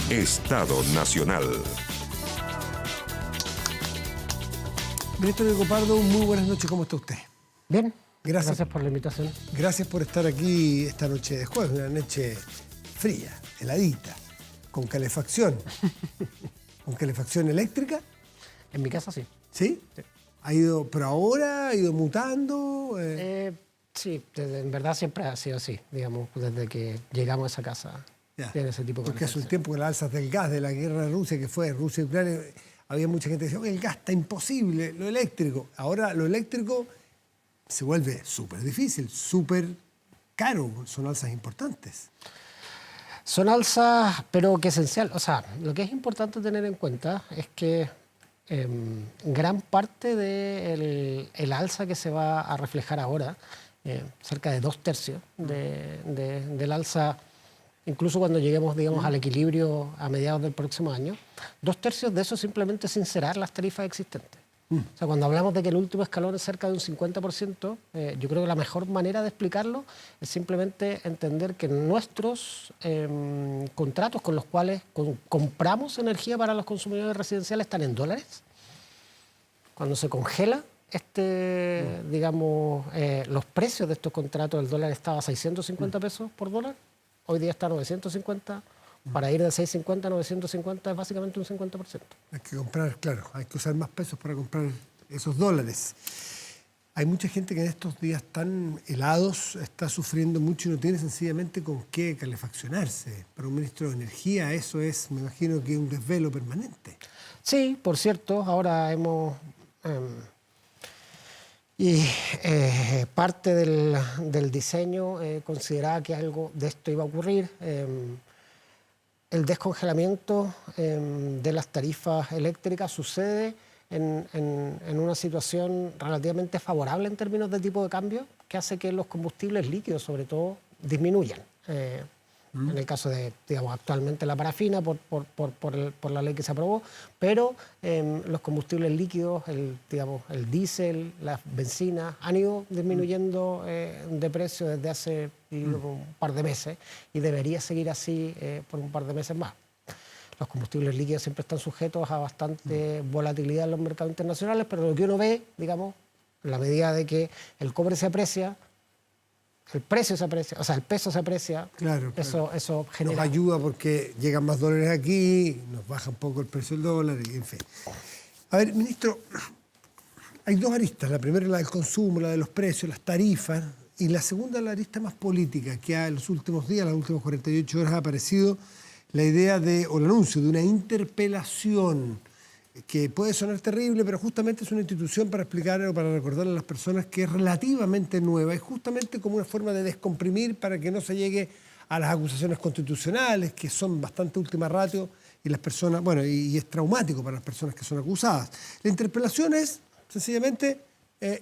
Estado Nacional. Ministro Diego Pardo, muy buenas noches, ¿cómo está usted? Bien, Gracias por la invitación. Gracias por estar aquí esta noche de jueves, una noche fría, heladita, con calefacción. ¿Con calefacción eléctrica? En mi casa sí. ¿Sí? Sí. ¿Ha ido, pero ahora ha ido mutando? Sí, en verdad siempre ha sido así, digamos, desde que llegamos a esa casa. Ya. Tiene ese tipo de Porque hace un calefacción. tiempo con las alzas del gas, de la guerra de Rusia, que fue Rusia y Ucrania, había mucha gente que decía, oye, el gas está imposible, lo eléctrico. Ahora lo eléctrico se vuelve súper difícil, súper caro, son alzas importantes. Son alzas, pero que esencial. O sea, lo que es importante tener en cuenta es que gran parte del alza que se va a reflejar ahora, cerca de 2/3 del alza, incluso cuando lleguemos, digamos, al equilibrio a mediados del próximo año, 2/3 de eso simplemente es sincerar las tarifas existentes. O sea, cuando hablamos de que el último escalón es cerca de un 50%, yo creo que la mejor manera de explicarlo es simplemente entender que nuestros contratos con los cuales compramos energía para los consumidores residenciales están en dólares. Cuando se congela digamos, los precios de estos contratos, el dólar estaba a 650 pesos por dólar, hoy día está a 950. Para ir de 650 a 950 es básicamente un 50%. Hay que comprar, claro, hay que usar más pesos para comprar esos dólares. Hay mucha gente que en estos días tan helados está sufriendo mucho y no tiene sencillamente con qué calefaccionarse. Para un ministro de Energía eso es, me imagino, que un desvelo permanente. Sí, por cierto, ahora hemos... parte del diseño consideraba que algo de esto iba a ocurrir. El descongelamiento de las tarifas eléctricas sucede en una situación relativamente favorable en términos de tipo de cambio, que hace que los combustibles líquidos, sobre todo, disminuyan. En el caso de, digamos, actualmente la parafina, por la ley que se aprobó, pero los combustibles líquidos, digamos, el diésel, las bencinas, han ido disminuyendo de precio desde hace un par de meses y debería seguir así por un par de meses más. Los combustibles líquidos siempre están sujetos a bastante volatilidad en los mercados internacionales, pero lo que uno ve, digamos, en la medida de que el cobre se aprecia, el precio se aprecia, o sea, el peso se aprecia, Claro, eso genera... Nos ayuda porque llegan más dólares aquí, nos baja un poco el precio del dólar, y en fin. A ver, ministro, hay dos aristas. La primera es la del consumo, la de los precios, las tarifas, y la segunda es la arista más política, que en los últimos días, las últimas 48 horas, ha aparecido la idea o el anuncio de una interpelación que puede sonar terrible, pero justamente es una institución para explicar o para recordarle a las personas que es relativamente nueva, es justamente como una forma de descomprimir para que no se llegue a las acusaciones constitucionales, que son bastante última ratio, y las personas, bueno, y es traumático para las personas que son acusadas. La interpelación es sencillamente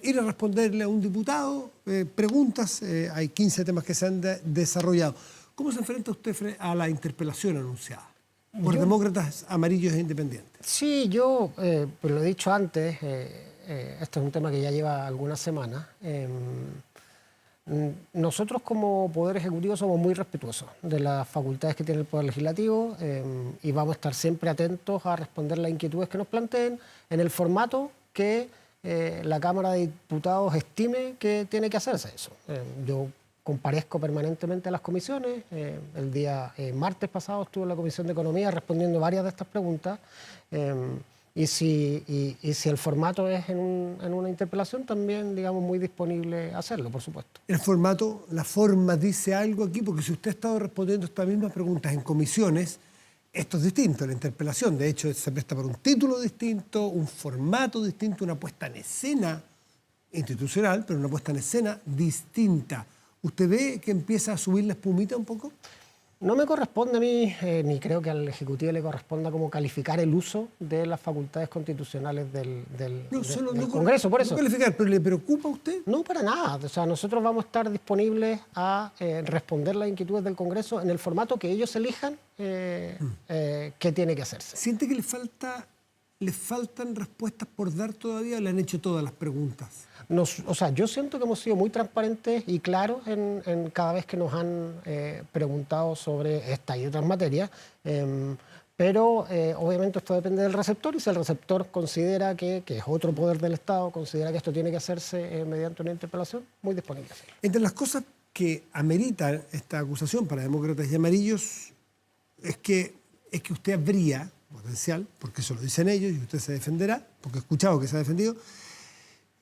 ir a responderle a un diputado preguntas, hay 15 temas que se han desarrollado. ¿Cómo se enfrenta usted a la interpelación anunciada por demócratas, amarillos e independientes? Sí, yo pues lo he dicho antes, este es un tema que ya lleva algunas semanas. Nosotros como Poder Ejecutivo somos muy respetuosos de las facultades que tiene el Poder Legislativo y vamos a estar siempre atentos a responder las inquietudes que nos planteen en el formato que la Cámara de Diputados estime que tiene que hacerse eso. Yo comparezco permanentemente a las comisiones. El día martes pasado estuve en la Comisión de Economía respondiendo varias de estas preguntas. Y si el formato es en una interpelación, también, digamos, muy disponible a hacerlo, por supuesto. El formato, la forma dice algo aquí, porque si usted ha estado respondiendo estas mismas preguntas en comisiones, esto es distinto, la interpelación. De hecho, se presta por un título distinto, un formato distinto, una puesta en escena institucional, pero una puesta en escena distinta. ¿Usted ve que empieza a subir la espumita un poco? No me corresponde a mí, ni creo que al Ejecutivo le corresponda como calificar el uso de las facultades constitucionales del Congreso, por eso. No calificar, pero ¿le preocupa a usted? No, para nada. O sea, nosotros vamos a estar disponibles a responder las inquietudes del Congreso en el formato que ellos elijan que tiene que hacerse. ¿Siente que le faltan respuestas por dar todavía o le han hecho todas las preguntas? O sea, yo siento que hemos sido muy transparentes y claros en cada vez que nos han preguntado sobre esta y otras materias, pero obviamente esto depende del receptor, y si el receptor considera que es otro poder del Estado, considera que esto tiene que hacerse mediante una interpelación, muy disponible a hacerlo. Entre las cosas que ameritan esta acusación para demócratas y amarillos es que usted habría potencial, porque eso lo dicen ellos y usted se defenderá, porque he escuchado que se ha defendido,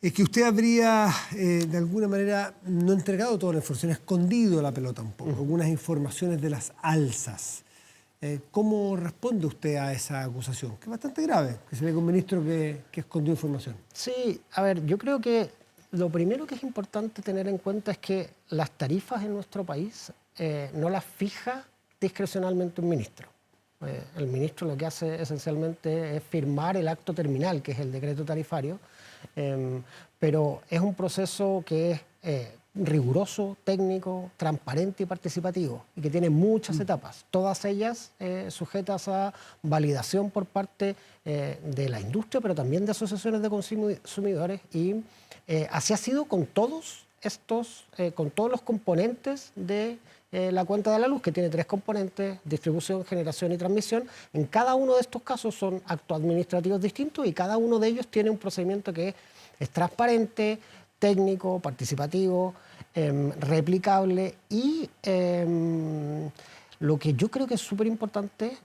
es que usted habría de alguna manera no entregado toda la información, escondido la pelota un poco, algunas informaciones de las alzas. ¿Cómo responde usted a esa acusación? Que es bastante grave, que se le diga a un ministro que escondió información. Sí, a ver, yo creo que lo primero que es importante tener en cuenta es que las tarifas en nuestro país no las fija discrecionalmente un ministro. El ministro lo que hace esencialmente es firmar el acto terminal, que es el decreto tarifario, pero es un proceso que es riguroso, técnico, transparente y participativo, y que tiene muchas etapas, todas ellas sujetas a validación por parte de la industria, pero también de asociaciones de consumidores, y así ha sido con todos los componentes de la cuenta de la luz, que tiene 3 componentes: distribución, generación y transmisión. En cada uno de estos casos son actos administrativos distintos, y cada uno de ellos tiene un procedimiento que es transparente, técnico, participativo, replicable, y lo que yo creo que es súper importante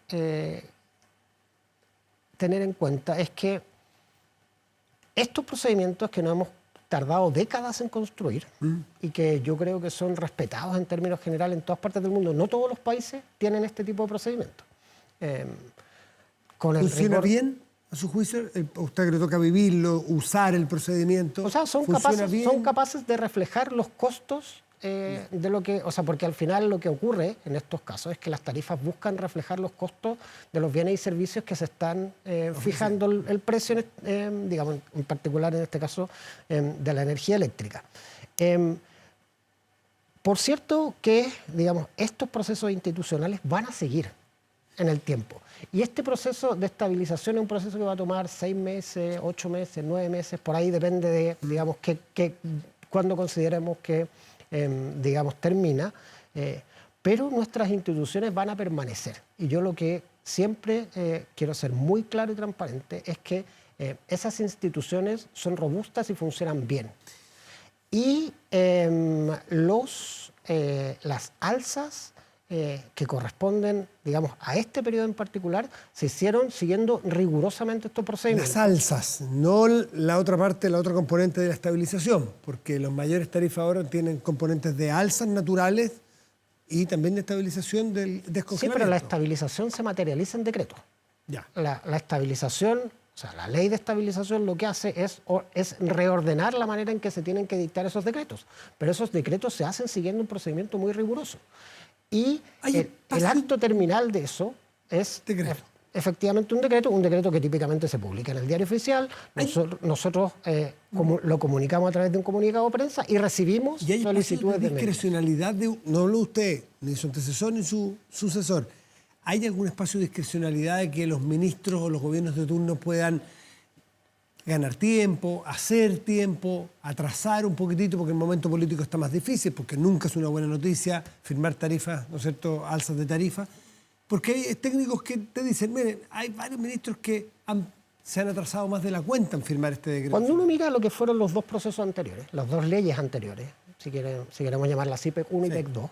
tener en cuenta es que estos procedimientos que nos hemos tardado décadas en construir y que yo creo que son respetados en términos generales en todas partes del mundo, no todos los países tienen este tipo de procedimientos. ¿Funciona bien, a su juicio? ¿A usted que le toca vivirlo, usar el procedimiento? O sea, son capaces de reflejar los costos de lo que... O sea, porque al final lo que ocurre en estos casos es que las tarifas buscan reflejar los costos de los bienes y servicios que se están fijando el precio, digamos, en particular en este caso, de la energía eléctrica. Por cierto que, digamos, estos procesos institucionales van a seguir en el tiempo. Y este proceso de estabilización es un proceso que va a tomar 6 meses, 8 meses, 9 meses, por ahí depende de, digamos, cuándo consideremos que, digamos, termina. Pero nuestras instituciones van a permanecer. Y yo lo que siempre quiero ser muy claro y transparente es que esas instituciones son robustas y funcionan bien. Y las alzas que corresponden, digamos, a este periodo en particular, se hicieron siguiendo rigurosamente estos procedimientos. Las alzas, no la otra parte, la otra componente de la estabilización, porque los mayores tarifas ahora tienen componentes de alzas naturales y también de estabilización del descongelamiento. Sí, pero la estabilización se materializa en decreto. Ya. La estabilización, o sea, la ley de estabilización lo que hace es reordenar la manera en que se tienen que dictar esos decretos. Pero esos decretos se hacen siguiendo un procedimiento muy riguroso. Y el acto terminal de eso es efectivamente un decreto que típicamente se publica en el Diario Oficial. Nosotros lo comunicamos a través de un comunicado de prensa y recibimos solicitudes de discrecionalidad no hablo usted, ni su antecesor ni su sucesor. ¿Hay algún espacio de discrecionalidad de que los ministros o los gobiernos de turno puedan ganar tiempo, hacer tiempo, atrasar un poquitito, porque el momento político está más difícil, porque nunca es una buena noticia firmar tarifas, ¿no es cierto?, alzas de tarifas? Porque hay técnicos que te dicen, miren, hay varios ministros que se han atrasado más de la cuenta en firmar este decreto. Cuando uno mira lo que fueron los 2 procesos anteriores, las 2 leyes anteriores, si queremos llamarlas así, PEC 1 y PEC 2,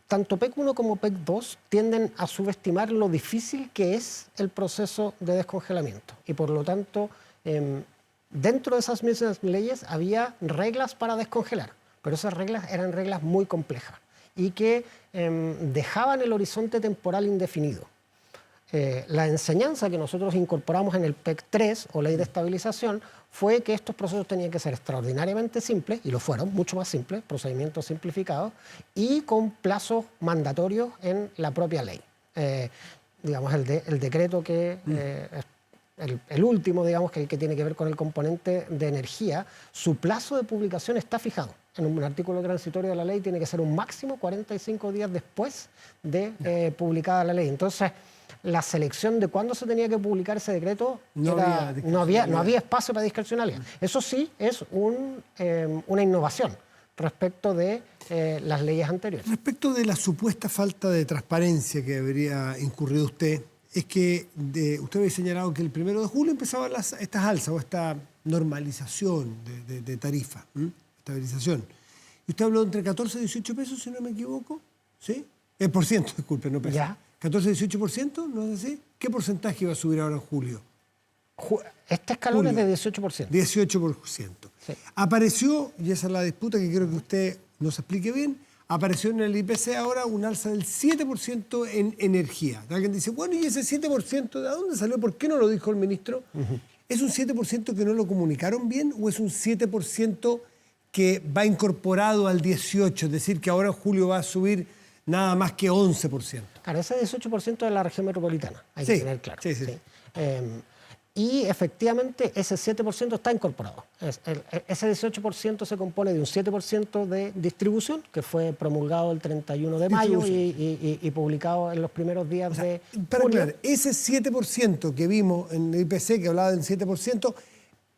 tanto PEC 1 como PEC 2 tienden a subestimar lo difícil que es el proceso de descongelamiento. Y por lo tanto, dentro de esas mismas leyes había reglas para descongelar, pero esas reglas eran reglas muy complejas y que dejaban el horizonte temporal indefinido. La enseñanza que nosotros incorporamos en el PEC 3 o Ley de Estabilización fue que estos procesos tenían que ser extraordinariamente simples, y lo fueron, mucho más simples, procedimientos simplificados, y con plazos mandatorios en la propia ley. Digamos, el decreto que el último, digamos, que tiene que ver con el componente de energía, su plazo de publicación está fijado. En un artículo transitorio de la ley tiene que ser un máximo 45 días después de publicada la ley. Entonces, la selección de cuándo se tenía que publicar ese decreto, No no había espacio para discrecionalidad. Eso sí es una innovación respecto de las leyes anteriores. Respecto de la supuesta falta de transparencia que habría incurrido usted, es que usted había señalado que el 1 de julio empezaban estas alzas o esta normalización de tarifa, estabilización. Y usted habló entre 14 y 18 pesos, si no me equivoco, ¿sí? Por ciento, disculpe, no pesos. Ya. 14 y 18%, ¿no es así? ¿Qué porcentaje va a subir ahora en julio? Este escalón Julio. es de 18%. 18%. Sí. Apareció, y esa es la disputa que quiero que usted nos explique bien, apareció en el IPC ahora un alza del 7% en energía. Alguien dice, bueno, ¿y ese 7% de dónde salió? ¿Por qué no lo dijo el ministro? ¿Es un 7% que no lo comunicaron bien o es un 7% que va incorporado al 18%? Es decir, que ahora en julio va a subir nada más que 11%. Claro, ese 18% de la región metropolitana, hay que tener claro. Sí. Y efectivamente ese 7% está incorporado. Ese 18% se compone de un 7% de distribución, que fue promulgado el 31 de mayo y publicado en los primeros días de para julio. aclarar, ese 7% que vimos en el IPC, que hablaba del 7%,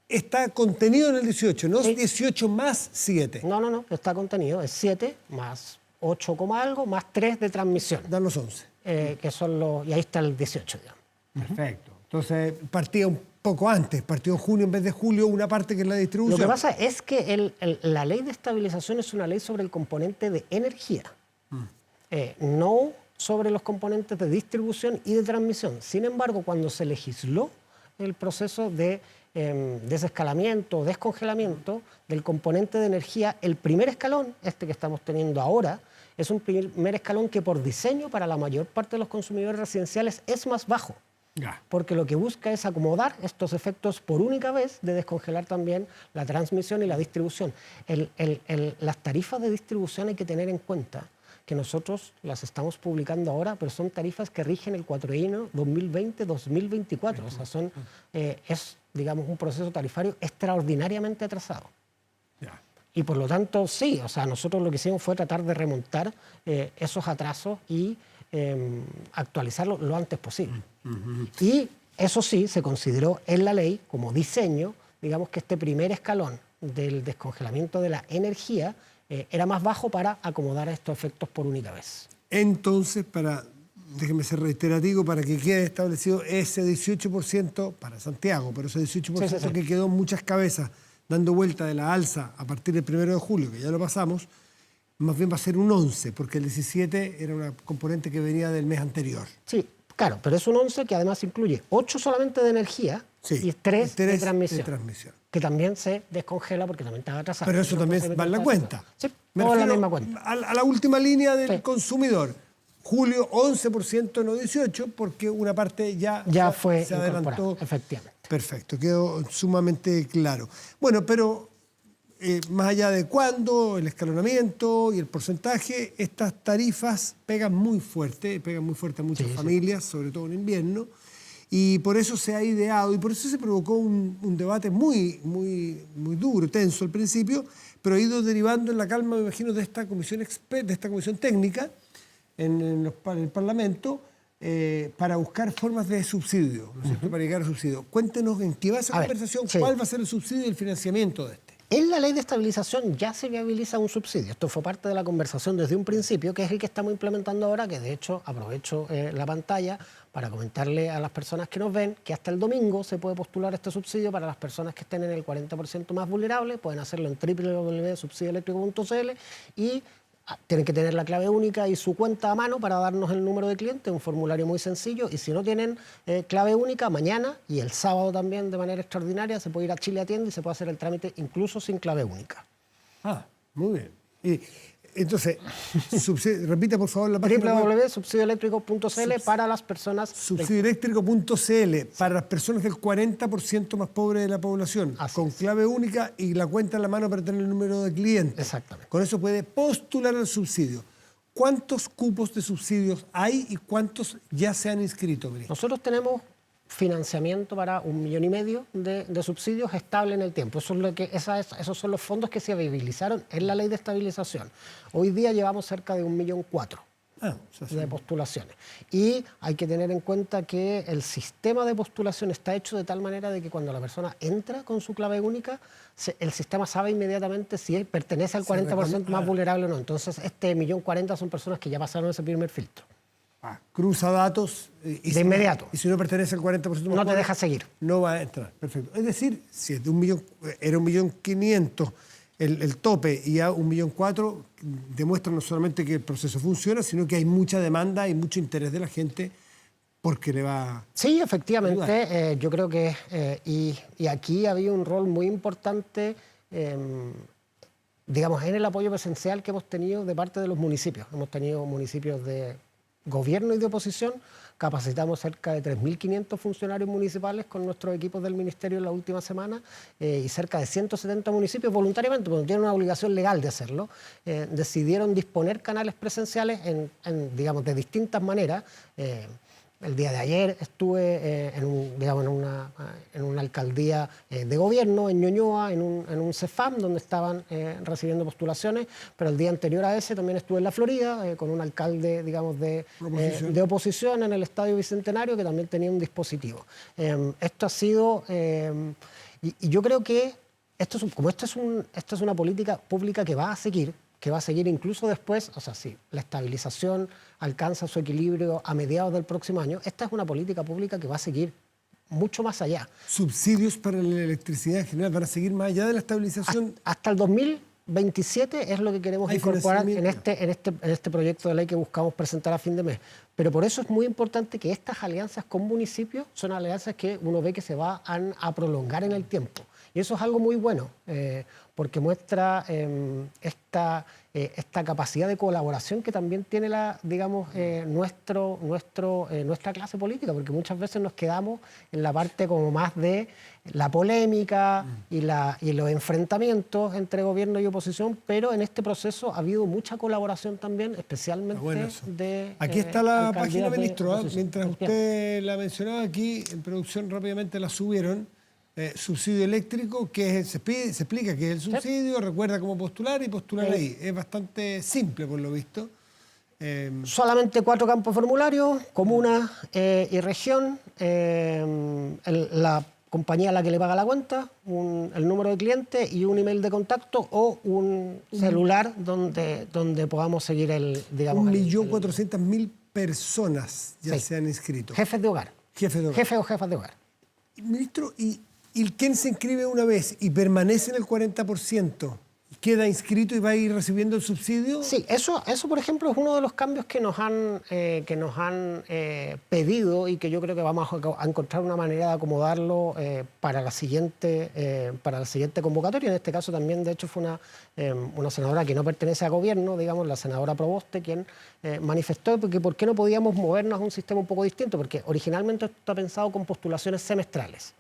está contenido en el 18, no es 18 más 7. No, está contenido, es 7 más 8, algo, más 3 de transmisión. Dan los 11. Que son y ahí está el 18, digamos. Perfecto. Entonces partía un poco antes, partió en junio en vez de julio, una parte que es la distribución. Lo que pasa es que la ley de estabilización es una ley sobre el componente de energía, no sobre los componentes de distribución y de transmisión. Sin embargo, cuando se legisló el proceso de desescalamiento o descongelamiento del componente de energía, el primer escalón, este que estamos teniendo ahora, es un primer escalón que por diseño para la mayor parte de los consumidores residenciales es más bajo. Porque lo que busca es acomodar estos efectos por única vez de descongelar también la transmisión y la distribución. Las tarifas de distribución hay que tener en cuenta que nosotros las estamos publicando ahora, pero son tarifas que rigen el cuatrienio 2020-2024. O sea, es, digamos, un proceso tarifario extraordinariamente atrasado. Y por lo tanto, sí, o sea, nosotros lo que hicimos fue tratar de remontar esos atrasos y actualizarlo lo antes posible. Y eso sí, se consideró en la ley como diseño, digamos que este primer escalón del descongelamiento de la energía era más bajo para acomodar estos efectos por única vez. Entonces, déjeme ser reiterativo, para que quede establecido ese 18% para Santiago, pero ese 18% sí. que quedó en muchas cabezas dando vuelta de la alza a partir del 1 de julio, que ya lo pasamos, más bien va a ser un 11, porque el 17 era una componente que venía del mes anterior. Sí, claro, pero es un 11 que además incluye 8 solamente de energía y 3 de transmisión. Que también se descongela porque también estaba atrasado. Pero eso también va en la cuenta. Sí, todo en la misma cuenta. A la última línea del consumidor. Julio 11%, no 18%, porque una parte ya se adelantó. Efectivamente. Perfecto, quedó sumamente claro. Bueno, pero más allá de cuándo, el escalonamiento y el porcentaje, estas tarifas pegan muy fuerte a muchas familias, sobre todo en invierno, y por eso se ha ideado, y por eso se provocó un debate muy duro, tenso al principio, pero ha ido derivando en la calma, me imagino, de esta comisión técnica en el Parlamento, para buscar formas de subsidio, ¿no es cierto? Para llegar a subsidio. Cuéntenos en qué va esa conversación, cuál va a ser el subsidio y el financiamiento de este. En la ley de estabilización ya se viabiliza un subsidio. Esto fue parte de la conversación desde un principio, que es el que estamos implementando ahora, que de hecho aprovecho la pantalla para comentarle a las personas que nos ven que hasta el domingo se puede postular este subsidio para las personas que estén en el 40% más vulnerable. Pueden hacerlo en www.subsidioeléctrico.cl y tienen que tener la clave única y su cuenta a mano para darnos el número de cliente, un formulario muy sencillo. Y si no tienen clave única, mañana y el sábado también de manera extraordinaria se puede ir a Chile Atiende y se puede hacer el trámite incluso sin clave única. Muy bien. Y entonces, repite por favor la página www.subsidioeléctrico.cl para las personas... Subsidioeléctrico.cl para las personas del 40% más pobre de la población, con clave única y la cuenta en la mano para tener el número de clientes. Exactamente. Con eso puede postular al subsidio. ¿Cuántos cupos de subsidios hay y cuántos ya se han inscrito, ministro? Nosotros tenemos financiamiento para 1,5 millones de subsidios estable en el tiempo. Esos son los fondos que se viabilizaron en la ley de estabilización. Hoy día llevamos cerca de 1,4 millones. sí. de postulaciones. Y hay que tener en cuenta que el sistema de postulación está hecho de tal manera de que cuando la persona entra con su clave única, el sistema sabe inmediatamente si pertenece al 40% más vulnerable o no. Entonces, este 1.040.000 son personas que ya pasaron ese primer filtro. Cruza datos de inmediato. Y si no pertenece al 40% más no te deja seguir. No va a entrar. Perfecto. Es decir, si es de era 1.500.000 el tope y a 1.400.000, demuestra no solamente que el proceso funciona, sino que hay mucha demanda y mucho interés de la gente porque le va. Sí, efectivamente. Yo creo que y aquí había un rol muy importante, digamos, en el apoyo presencial que hemos tenido de parte de los municipios. Hemos tenido municipios de gobierno y de oposición. Capacitamos cerca de 3.500 funcionarios municipales con nuestros equipos del Ministerio en la última semana, y cerca de 170 municipios voluntariamente, porque tienen una obligación legal de hacerlo, decidieron disponer canales presenciales digamos, de distintas maneras. El día de ayer estuve en una alcaldía de gobierno, en Ñuñoa, en un CEFAM, donde estaban recibiendo postulaciones, pero el día anterior a ese también estuve en la Florida, con un alcalde, digamos, de oposición en el Estadio Bicentenario, que también tenía un dispositivo. Esto ha sido, y yo creo que esto es una política pública que va a seguir incluso después, o sea, si la estabilización alcanza su equilibrio a mediados del próximo año, esta es una política pública que va a seguir mucho más allá. ¿Subsidios para la electricidad en general van a seguir más allá de la estabilización? Hasta el 2027 es lo que queremos incorporar en este proyecto de ley que buscamos presentar a fin de mes. Pero por eso es muy importante que estas alianzas con municipios son alianzas que uno ve que se van a prolongar en el tiempo. Y eso es algo muy bueno, porque muestra esta capacidad de colaboración que también tiene nuestra clase política, porque muchas veces nos quedamos en la parte como más de la polémica y los enfrentamientos entre gobierno y oposición, pero en este proceso ha habido mucha colaboración también, especialmente de aquí está la página, ministro, mientras usted la mencionaba aquí, en producción rápidamente la subieron. Subsidio eléctrico, se explica qué es el subsidio, recuerda cómo postular y postular ahí. Es bastante simple, por lo visto. Solamente 4 campos formularios, comuna y región, la compañía a la que le paga la cuenta, el número de cliente y un email de contacto o un celular donde podamos seguir 1.400.000 personas ya se han inscrito. Jefes de hogar. Jefes o jefas de hogar. Ministro, ¿y quién se inscribe una vez y permanece en el 40%? ¿Queda inscrito y va a ir recibiendo el subsidio? Sí, eso por ejemplo, es uno de los cambios que nos han pedido y que yo creo que vamos a encontrar una manera de acomodarlo para la siguiente convocatoria. En este caso también, de hecho, fue una senadora que no pertenece a gobierno, digamos, la senadora Proboste, quien manifestó que por qué no podíamos movernos a un sistema un poco distinto, porque originalmente esto está pensado con postulaciones semestrales.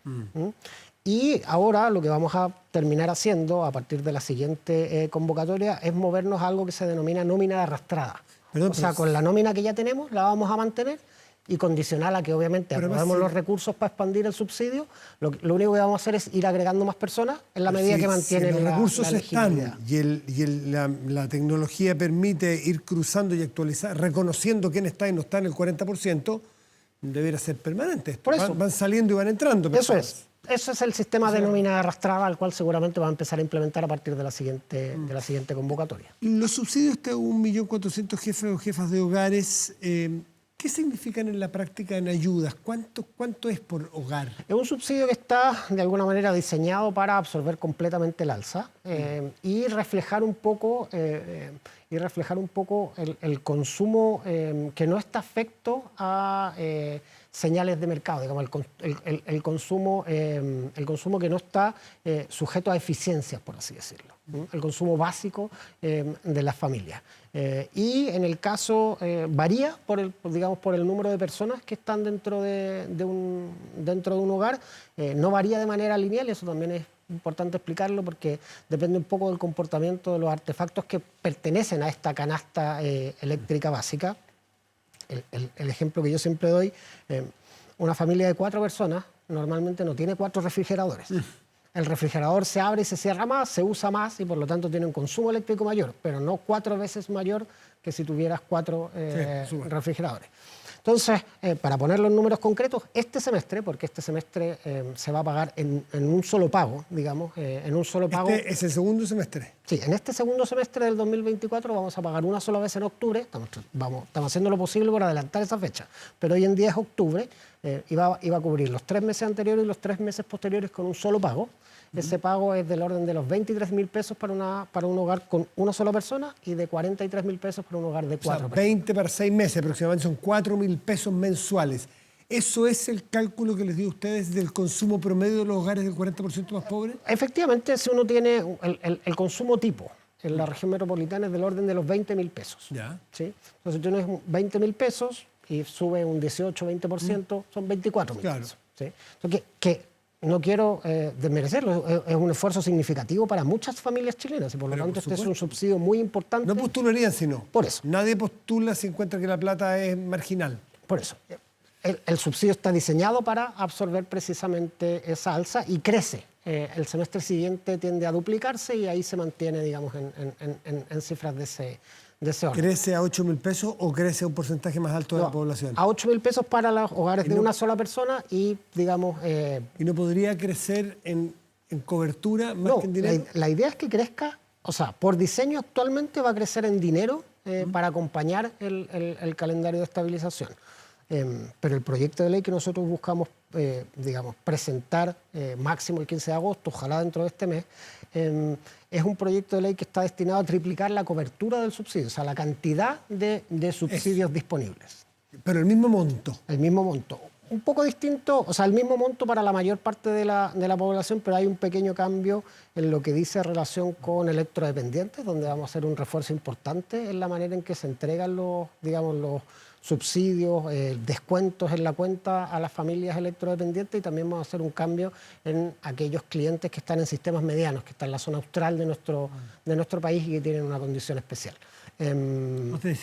Y ahora lo que vamos a terminar haciendo a partir de la siguiente convocatoria es movernos a algo que se denomina nómina arrastrada. O sea, con la nómina que ya tenemos la vamos a mantener y condicional a que obviamente aprobemos los recursos para expandir el subsidio. Lo único que vamos a hacer es ir agregando más personas en la medida que mantienen los recursos la están y la tecnología permite ir cruzando y actualizar, reconociendo quién está y no está en el 40%, debería ser permanente. Por eso. Van saliendo y van entrando. Eso es el sistema de nómina arrastrada, al cual seguramente va a empezar a implementar a partir de la siguiente convocatoria. Los subsidios de 1.400.000 jefes o jefas de hogares, ¿qué significan en la práctica en ayudas? ¿Cuánto es por hogar? Es un subsidio que está de alguna manera diseñado para absorber completamente el alza y reflejar un poco el consumo que no está afecto a señales de mercado, digamos, el consumo que no está sujeto a eficiencias, por así decirlo, el consumo básico de las familias. Y en el caso varía por el número de personas que están dentro de un hogar, no varía de manera lineal, y eso también es importante explicarlo porque depende un poco del comportamiento de los artefactos que pertenecen a esta canasta eléctrica básica. El ejemplo que yo siempre doy, una familia de 4 personas normalmente no tiene 4 refrigeradores. el refrigerador se abre y se cierra más, se usa más y por lo tanto tiene un consumo eléctrico mayor, pero no 4 veces mayor que si tuvieras 4 refrigeradores. Entonces, para ponerlo en números concretos, este semestre, porque este semestre se va a pagar en un solo pago, digamos, en un solo pago. Este es el segundo semestre. Sí, en este segundo semestre del 2024 vamos a pagar una sola vez en octubre, estamos haciendo lo posible por adelantar esa fecha, pero hoy en día es octubre, iba a cubrir los 3 meses anteriores y los 3 meses posteriores con un solo pago. Ese pago es del orden de los 23.000 pesos para un hogar con una sola persona y de 43.000 pesos para un hogar de 4 personas. 20 para 6 meses, aproximadamente son 4.000 pesos mensuales. ¿Eso es el cálculo que les dio a ustedes del consumo promedio de los hogares del 40% más pobres? Efectivamente, si uno tiene el consumo tipo en la región metropolitana es del orden de los 20.000 pesos. Ya. ¿Sí? Entonces, si tienes 20.000 pesos y sube un 18-20%, son 24.000 Claro. pesos. ¿Sí? Entonces, que no quiero desmerecerlo, es un esfuerzo significativo para muchas familias chilenas y por lo tanto este es un subsidio muy importante. No postularían si no. Por eso. Nadie postula si encuentra que la plata es marginal. Por eso. El subsidio está diseñado para absorber precisamente esa alza y crece. El semestre siguiente tiende a duplicarse y ahí se mantiene, digamos, en cifras de ese orden. ¿Crece a 8.000 pesos o crece a un porcentaje más alto de la población? A 8.000 pesos para los hogares de una sola persona y, digamos... ¿Y no podría crecer en cobertura más que en dinero? La idea es que crezca, o sea, por diseño actualmente va a crecer en dinero para acompañar el calendario de estabilización. Pero el proyecto de ley que nosotros buscamos, digamos, presentar máximo el 15 de agosto, ojalá dentro de este mes, es un proyecto de ley que está destinado a triplicar la cobertura del subsidio, o sea, la cantidad de subsidios disponibles. Pero el mismo monto. El mismo monto. Un poco distinto, o sea, el mismo monto para la mayor parte de la población, pero hay un pequeño cambio en lo que dice relación con electrodependientes, donde vamos a hacer un refuerzo importante en la manera en que se entregan los subsidios, descuentos en la cuenta a las familias electrodependientes y también vamos a hacer un cambio en aquellos clientes que están en sistemas medianos, que están en la zona austral de nuestro país y que tienen una condición especial. Entonces,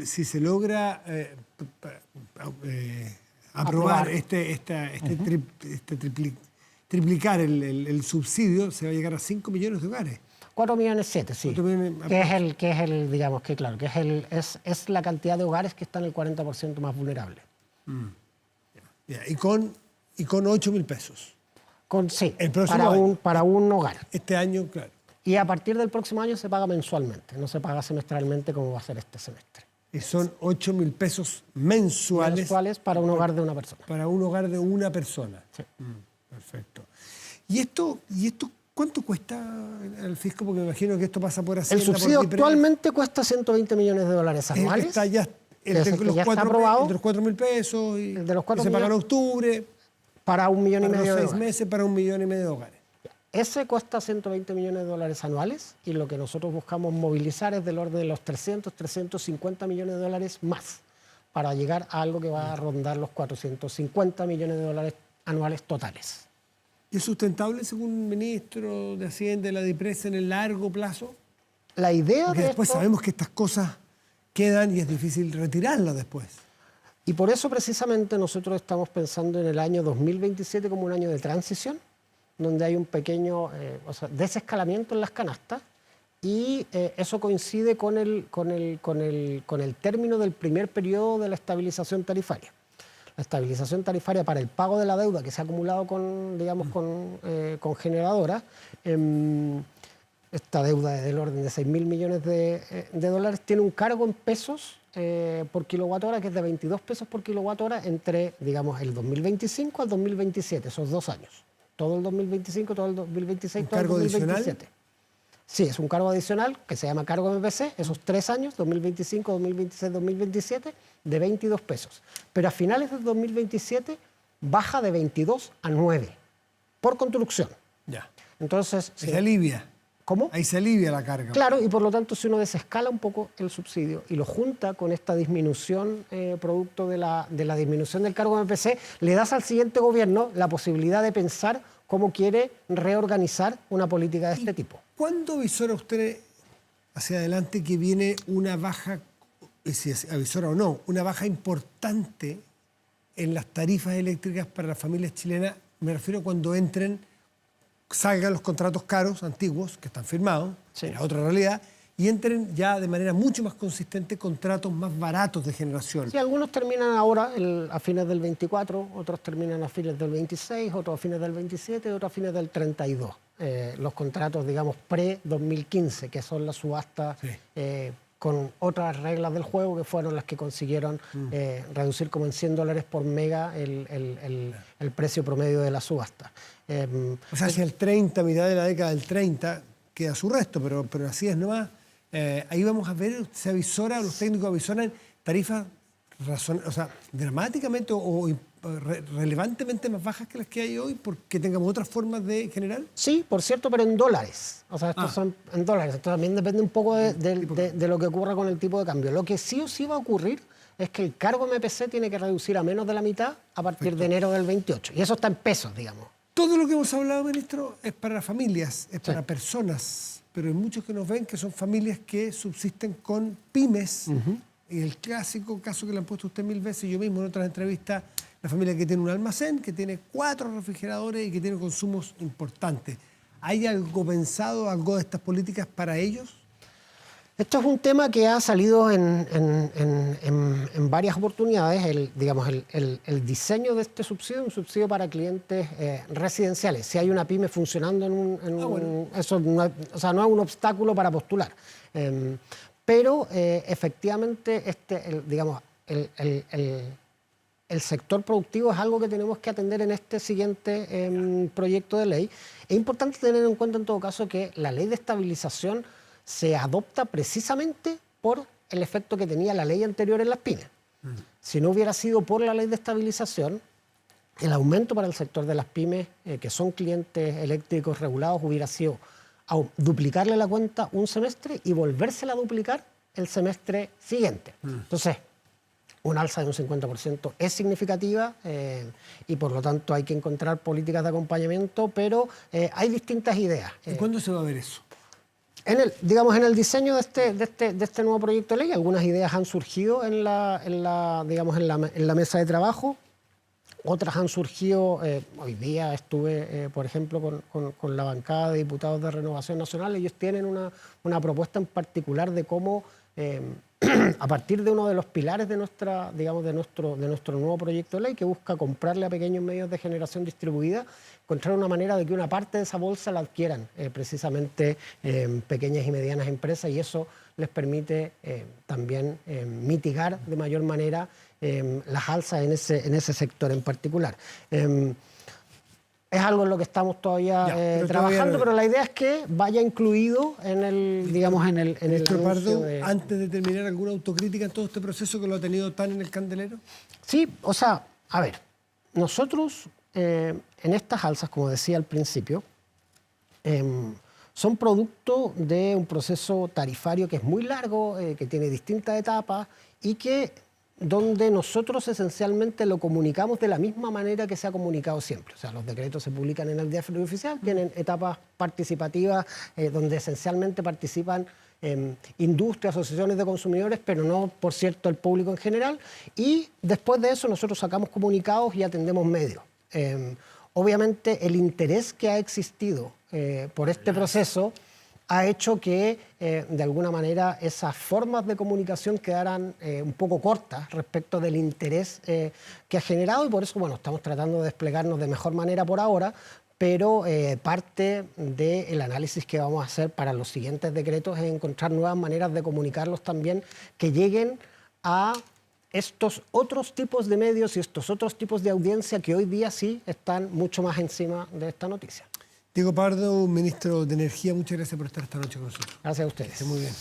si se logra aprobar triplicar el subsidio, se va a llegar a 5 millones de hogares. 4,7 millones, sí. 4 millones, digamos que claro, es la cantidad de hogares que están en el 40% más vulnerable. Y con 8.000 pesos. Sí, el próximo para un hogar. Este año, claro. Y a partir del próximo año se paga mensualmente, no se paga semestralmente como va a ser este semestre. Y son 8.000 pesos mensuales. Mensuales para un hogar de una persona. Para un hogar de una persona. Sí. Perfecto. ¿Y esto cuánto cuesta al fisco? Porque me imagino que esto pasa por Hacienda. El subsidio actualmente cuesta 120 millones de dólares anuales. Está ya entre los 4.000 pesos y se paga en octubre. Para 1,5 millones de hogares. 6 meses para 1,5 millones de hogares. Ese cuesta 120 millones de dólares anuales y lo que nosotros buscamos movilizar es del orden de los 350 millones de dólares más para llegar a algo que va a rondar los 450 millones de dólares anuales totales. ¿Y es sustentable según el ministro de Hacienda y la DIPRES en el largo plazo? La idea Porque de después esto, sabemos que estas cosas quedan y es difícil retirarlas después. y por eso precisamente nosotros estamos pensando en el año 2027 como un año de transición, donde hay un pequeño desescalamiento en las canastas y eso coincide con el término del primer periodo de la estabilización tarifaria. La estabilización tarifaria para el pago de la deuda que se ha acumulado con generadoras, esta deuda es del orden de 6.000 millones de dólares, tiene un cargo en pesos por kilowatt hora que es de 22 pesos por kilowatt hora entre, digamos, el 2025 al 2027, esos 2 años. Todo el 2025, todo el 2026, todo el 2027. ¿Adicional? Sí, es un cargo adicional que se llama cargo MPC, esos 3 años, 2025, 2026, 2027, de 22 pesos. Pero a finales del 2027 baja de 22 a 9 por construcción. Ya. Entonces, Se alivia. ¿Cómo? Ahí se alivia la carga. Claro, y por lo tanto, si uno desescala un poco el subsidio y lo junta con esta disminución producto de la disminución del cargo MPC, le das al siguiente gobierno la posibilidad de pensar cómo quiere reorganizar una política de este tipo. ¿Cuándo avisora usted hacia adelante que viene una baja, si es avisora o no, una baja importante en las tarifas eléctricas para las familias chilenas? Me refiero a cuando entren salgan los contratos caros, antiguos, que están firmados, Sí. en la otra realidad, y entren ya de manera mucho más consistente contratos más baratos de generación. Sí, algunos terminan ahora a fines del 24, otros terminan a fines del 26, otros a fines del 27, otros a fines del 32. Los contratos, digamos, pre-2015, que son las subastas Sí. con otras reglas del juego que fueron las que consiguieron reducir como en $100 por mega el precio promedio de la subasta. O sea, hacia el 30, mitad de la década del 30, queda su resto, pero así es nomás. Ahí vamos a ver, se avisora, los técnicos avisoran tarifas dramáticamente o relevantemente más bajas que las que hay hoy porque tengamos otras formas de generar. Sí, por cierto, pero en dólares. O sea, estos son en dólares. Esto también depende un poco de lo que ocurra con el tipo de cambio. Lo que sí o sí va a ocurrir es que el cargo MPC tiene que reducir a menos de la mitad a partir de enero del 28. Y eso está en pesos, digamos. Todo lo que hemos hablado, ministro, es para familias, es Sí. para personas, pero hay muchos que nos ven que son familias que subsisten con pymes. Y el clásico caso que le han puesto usted 1000 veces, yo mismo en otras entrevistas, la familia que tiene un almacén, que tiene 4 refrigeradores y que tiene consumos importantes. ¿Hay algo pensado, algo de estas políticas para ellos? Esto es un tema que ha salido en varias oportunidades. El diseño de este subsidio es un subsidio para clientes residenciales. Si hay una pyme funcionando Bueno. eso no es, o sea, no es un obstáculo para postular. Pero efectivamente el sector productivo es algo que tenemos que atender en este siguiente proyecto de ley. Es importante tener en cuenta en todo caso que la ley de estabilización se adopta precisamente por el efecto que tenía la ley anterior en las pymes. Si no hubiera sido por la ley de estabilización, el aumento para el sector de las pymes, que son clientes eléctricos regulados, hubiera sido duplicarle la cuenta un semestre y volvérsela a duplicar el semestre siguiente. Entonces, una alza de un 50% es significativa y por lo tanto hay que encontrar políticas de acompañamiento, pero hay distintas ideas. ¿Y cuándo se va a ver eso? En el diseño de este nuevo proyecto de ley, algunas ideas han surgido en la mesa de trabajo, otras han surgido, hoy día estuve, por ejemplo, con la bancada de diputados de Renovación Nacional. Ellos tienen una propuesta en particular de cómo, a partir de uno de los pilares de nuestro nuevo proyecto de ley, que busca comprarle a pequeños medios de generación distribuida, encontrar una manera de que una parte de esa bolsa la adquieran precisamente pequeñas y medianas empresas, y eso les permite también mitigar de mayor manera las alzas en ese sector en particular. Es algo en lo que estamos todavía trabajando, pero la idea es que vaya incluido en el Ministro anuncio Pardo, antes de terminar, ¿alguna autocrítica en todo este proceso que lo ha tenido tan en el candelero? Sí, o sea, a ver, nosotros en estas alzas, como decía al principio, son producto de un proceso tarifario que es muy largo, que tiene distintas etapas y donde nosotros esencialmente lo comunicamos de la misma manera que se ha comunicado siempre. O sea, los decretos se publican en el Diario Oficial, tienen etapas participativas donde esencialmente participan industrias, asociaciones de consumidores, pero no, por cierto, el público en general. Y después de eso nosotros sacamos comunicados y atendemos medios. Obviamente el interés que ha existido por este proceso ha hecho que, de alguna manera, esas formas de comunicación quedaran un poco cortas respecto del interés que ha generado, y por eso, bueno, estamos tratando de desplegarnos de mejor manera por ahora, pero parte del análisis que vamos a hacer para los siguientes decretos es encontrar nuevas maneras de comunicarlos también que lleguen a estos otros tipos de medios y estos otros tipos de audiencia que hoy día sí están mucho más encima de esta noticia. Diego Pardo, ministro de Energía, muchas gracias por estar esta noche con nosotros. Gracias a ustedes. Que esté muy bien.